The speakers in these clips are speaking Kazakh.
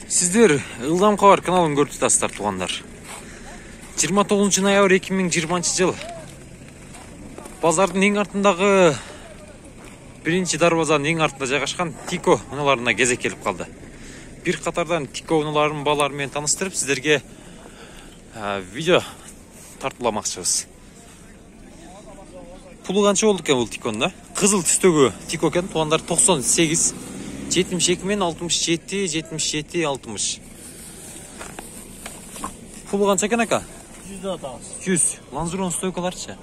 Сіздер Ылдам Кабар каналын көріп жатасыздар, туғандар. 29 ноябрь 2020 жыл. Базардың ең артындағы бірінші дарбазаның ең артында жайғашқан Тико уналарына кезек келіп қалды. Bir қатардан Тико уналарын балаларымен таныстырып, сіздерге видео тартыламақшымыз. Пулы қанша болды екен бұл Тиконың? Қызыл түстегі Тико екен, туғандар 98, 72 мен 67, 77, 60. Пулы қанша екен ака? 100. Ланжерон стойкаларшы?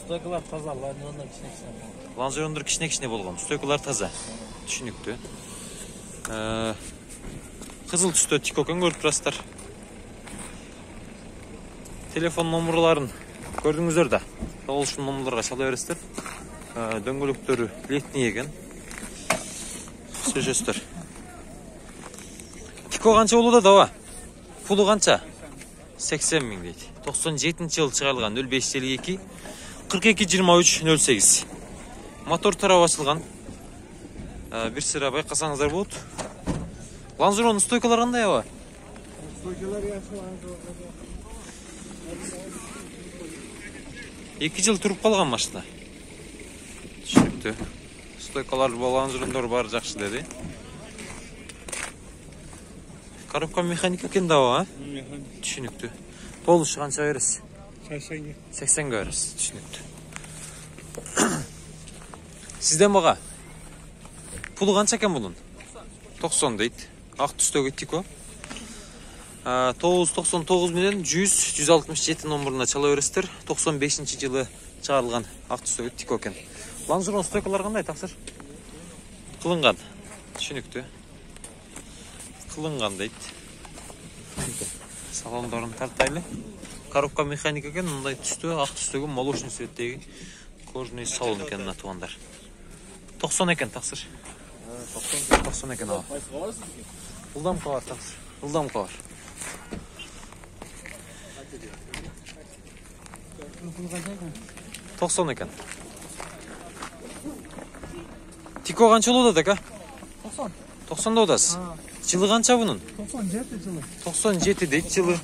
Стойкалар таза, ланжерондар кішіне-кішіне. Ланжерондар кішіне-кішіне болған. Стойкалар таза. Түшінікті. Қызыл түсті Тико екен көріп тұрасыздар. Телефон номерларын көрдіңіздер да. Ол үшін номерларға сала бересіздер. Дөңгелектері летний екен. Сөжестер. Тико қанша болуда дава? Пулы қанша? 80 мың дейді. 97 жыл шығарылған 0552 42 23 08. Мотор тарау ашылған. Bir sıra байқасаңыздар болады. Ланжеронның стойкалары қандай ава? Стойкалар яшы. 2 жыл тұрып қалған машина. Түсінікті. Стойкалар ланжерондар бар жақсы деді. Коробка механика екен дава, Түсінікті. Толышы қанша бересіз? 80 бересіз. Түсінікті. Сізден баға? Пулы қанша екен бұның? 90 дейді. Ақ түстегі Тико. 999 менен 100-167 номерына чала бересіздер. 95 жылы шығарылған ақ түстегі Тико екен. Ланжерон стойкалар қандай тақсыр? Қылынған. Түсінікті. Қылынған дейді. Салондарын тартайлы. Коробка механика екен, мұндай түсті, ақ түстегі молочный цветтегі кожный салон екен мына туғандар. 90 екен тақсыр. 90 екен ава. Ылдам Кабар тақсыр. Ылдам Кабар. 90 екен. Тико қанша болуда ака? 90. 90 одасыз. Жылы қанша бұның? 97 жылы. 97 дейді жылы.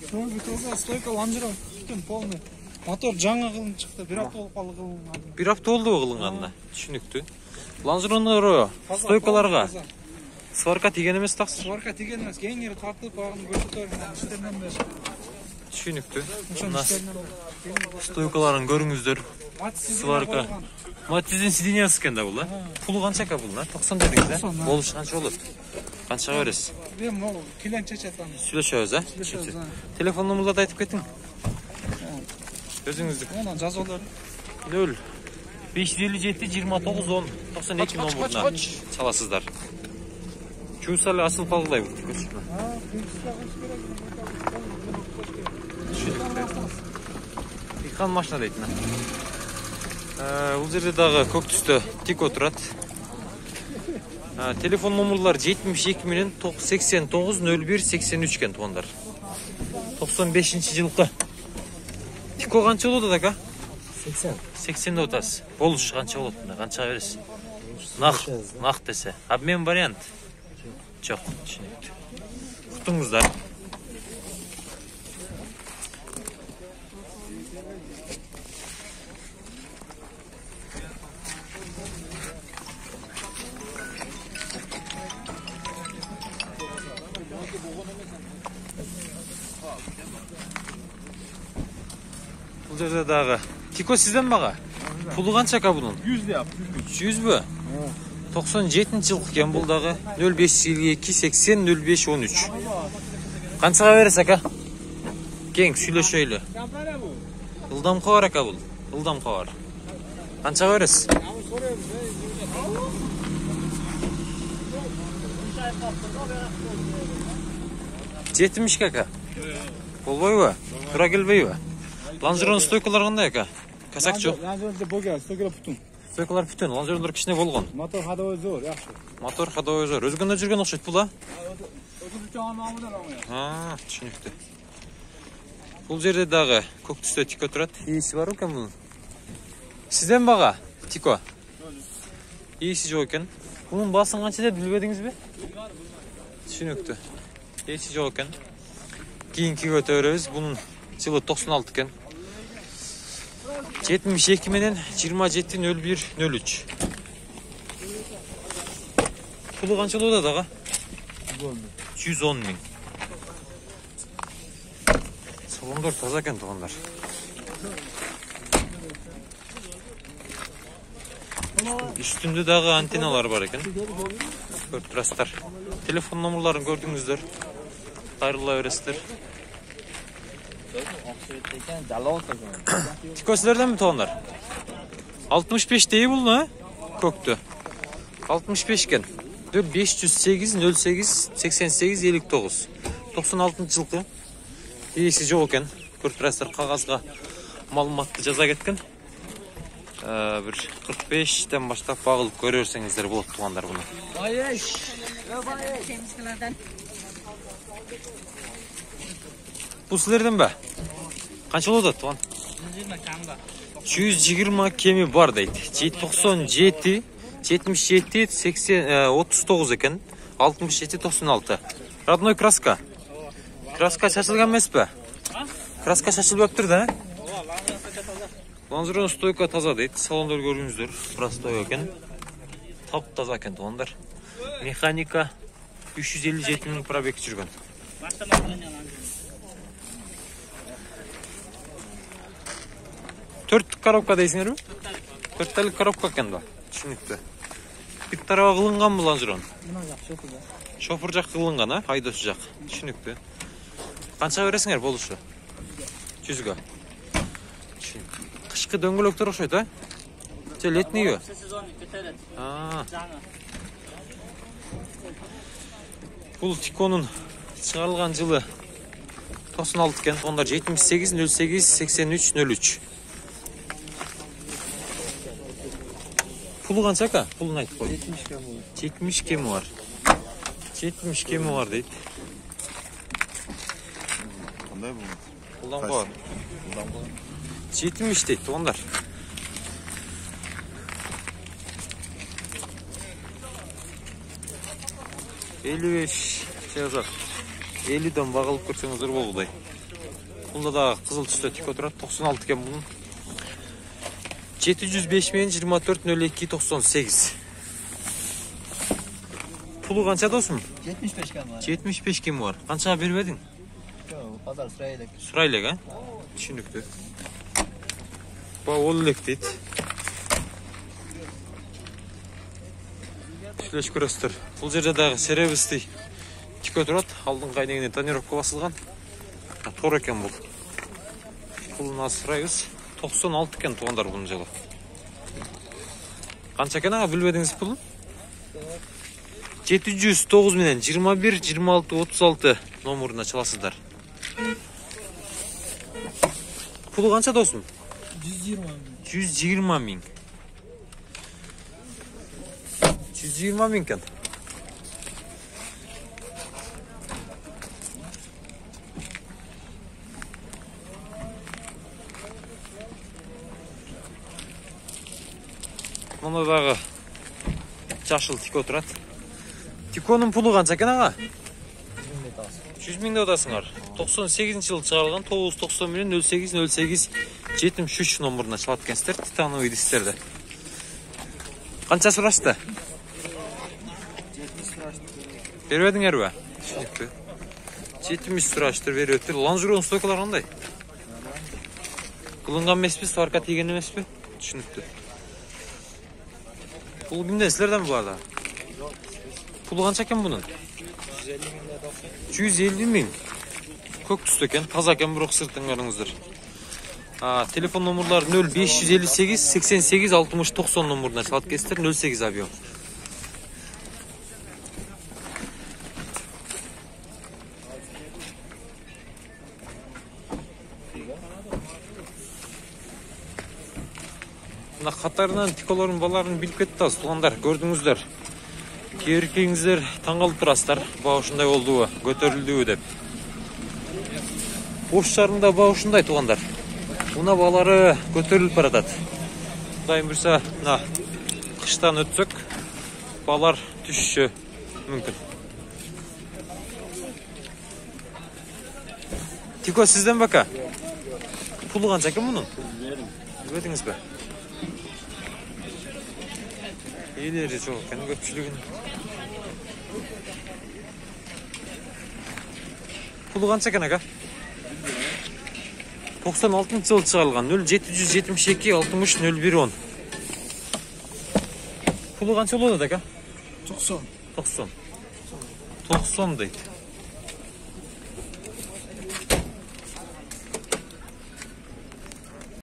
Стойка ланжерон түтін полный. Мотор жаңа қылын шықты, бір апта болып қалы қылынған. Bir апта oldu o қылынғанына. Түсінікті. Ланжеронлары стойкаларға сварка тиген емес тақсыр. Сварка тиген емес, кеңері тартылып бағының көрсеттерінен іштерінен бер. Түсінікті. Стойкаларын көріңіздер. Сварка. Матизин сидениясы екен да бұл, а? Пулы қанша ка бұл, 90 дедіңіз, а? Болышы қанша болады? Қанша бересіз? Мен ол килен чечетан. Сөйлешеміз, а? Телефон номерларды айтып кеттің? Өзіңізді. Онан жазулар. 0 557 29 10 92 номерына çalasızlar. Чусалы асыл қалғылай бұл. Иқан машина дейтін. Бұл жерде дағы көк түсті Тико тұрады. Телефон номерлар 72 менен 89 01 83 кен туғандар. 95 жылқы. Тико қанша болады ака? 80 отасы. Болыш қанша болады? Қанша бересіз? Нақ десе. Обмен вариант. Жоқ, түсінікті. Құтыңыздар. Бұл жерде дағы Тико сізден баға? Пулы қанша ка бұның? 100 деп. 100 бі? 97 жылқы кен бұл дағы 0552 80 05 13. Қаншаға бересіз ака? Кең сөйлешейлі. Ылдам Кабар ака бұл. Ылдам Кабар. Қаншаға бересіз? 70 ака. Болбой ба? Тұра келбей ба? Ланжерон стойкалар қандай ака? Касак жоқ. Ланжеронда бөгел, стойкалар бүтін. Стойкалар бүтін, ланжерондар кішіне болған. Мотор ходовой зор, яқшы. Мотор ходовой зор. Өзгенде жүрген оқшайды бұл, а? Өзі жаңа намыдар аңы. Түсінікті. Бұл жерде дағы көк түсті Тико тұрады. Иесі бар екен бұл? Сізден баға Тико? Иесі жоқ екен. Бұның басын қанша деп білбедіңіз бе? Түсінікті. Esi жоқ екен. Keyinki götürürüz. Bunun жылы 96 екен. 72 менен 27.01.03. Pulu qancha bo'ladi daga? 110 ming. Salonlar toza ekan to'g'anlar. Üstünde dağı antenalar var ekan. Ko'rib turasizlar. Telefon nomerlarini gördüңүздөр. Qayırla öresizler. Tikoslardan mı toğanlar? 65 değil bu ne? Köktü. 65 iken. 508 08 88 59. 96 жылқы. Есі жоқ екен. Көріп тұрасыздар, қағазға малыматты жаза кеткен. Bir 45'ten başlap bağılıp görürseniz болады туғандар bunu. Bu sizlerden be? Qancha bo'ladi tuğan? 120 kemi var deydi. 97 77 80 39 ekan. 67 96. Родной краска. Краска шашылған емес пе? Краска шашылып өптір да? Ланжерон стойка таза дейді. Салондар көріңіздер. Простой екен. Тап таза екен туғандар. Механика 357 мың пробег жүрген. Төрт коробка дейсіңер бе? Төрттәлік коробка екен да. Түсінікті. Bir tarafa kılıngan mı Langeron? Şoför жақ kılıngan ha? Haydosu жақ. Түсінікті. Қанша бересіңер болушы? 100-ға. Қышқы дөңгелектер ұқсайды, ha? Летний үй? Бұл Тиконың шығарылған жылы 96 екен. Ондар 78 08 83 03. Pulu qancha aka? Pulunu aytib qo'y. 70 kemi var. 70 kemi var deydi. Qanday bu? Puldan qo'y. 70 deydi onlar. Yazar. 50'den bağılıp көрсеңіздер болғыдай. Bunda da қызыл түсті тик отырады. 96 екен bunun. 705 мен 24 02 98. Pulu qancha dostum? 75 kemi var. 75 kemi var. Qanchaga bermedin? Yok, pazar sırayla. Sırayla ha? Düşündüktü. Bu ollek deydi. Şöyle көресіздер. Бұл жерде дағы сервисті тик отырады. Алдың қайнегіне тонировка басылған. Тор екен бұл. Пулын асырайыз. 96 екен туғандар бұның жылы. Қанша екен аға білбедіңіз пулын? 709 менен 21 26 36 номеріне çalasыздар. Pulu қанша досым? 120 мың. 120 мың екен. Мұндағы жашыл тик отырады. Тиконың пулы қанша екен аға? 100 мыңда odasыңар. 98 жылы шығарылған 990 миллион 08 08 73 номеріне çalат екенсіздер. Титановый дистерді. Қанша сұрашты? 70 бербедіңер бе? Түсінікті. 70 сұраштыр беріп. Langeron стойкалар қандай? Қылынған емес пе? Сварка тиген емес пе? Түсінікті. Бұл кімден сілерден бұл арда? Pulu қанша екен бұның? 150 мың. Көк түсті екен, таза екен, бірақ сыртын қарыңыздар. Телефон номерлары 0558 88 60 90 номеріне çalat кестер. 08 абио. Қатарынан тиколарын баларын біліп кетті аз туғандар, көрдіңіздер. Кейбіркеңіздер таңғалып тұрасыздар, бауышындай олдуы, көтерілдуі деп. Бош жарында бауышындай туғандар. Бұна балары көтеріліп барадады. Құдайым білсе, қыштан өтсек, балар түшші мүмкін. Tiko sizden baka. Pulu kança ekan bunun? Bilmediniz be? İyileri çok ekan köpçülüğün. Pulu kança ekan aka? 96 жылы çıkarılgan 0772 60 01 10. Pulu kança oldu aka? 90. 90. 90 deydi.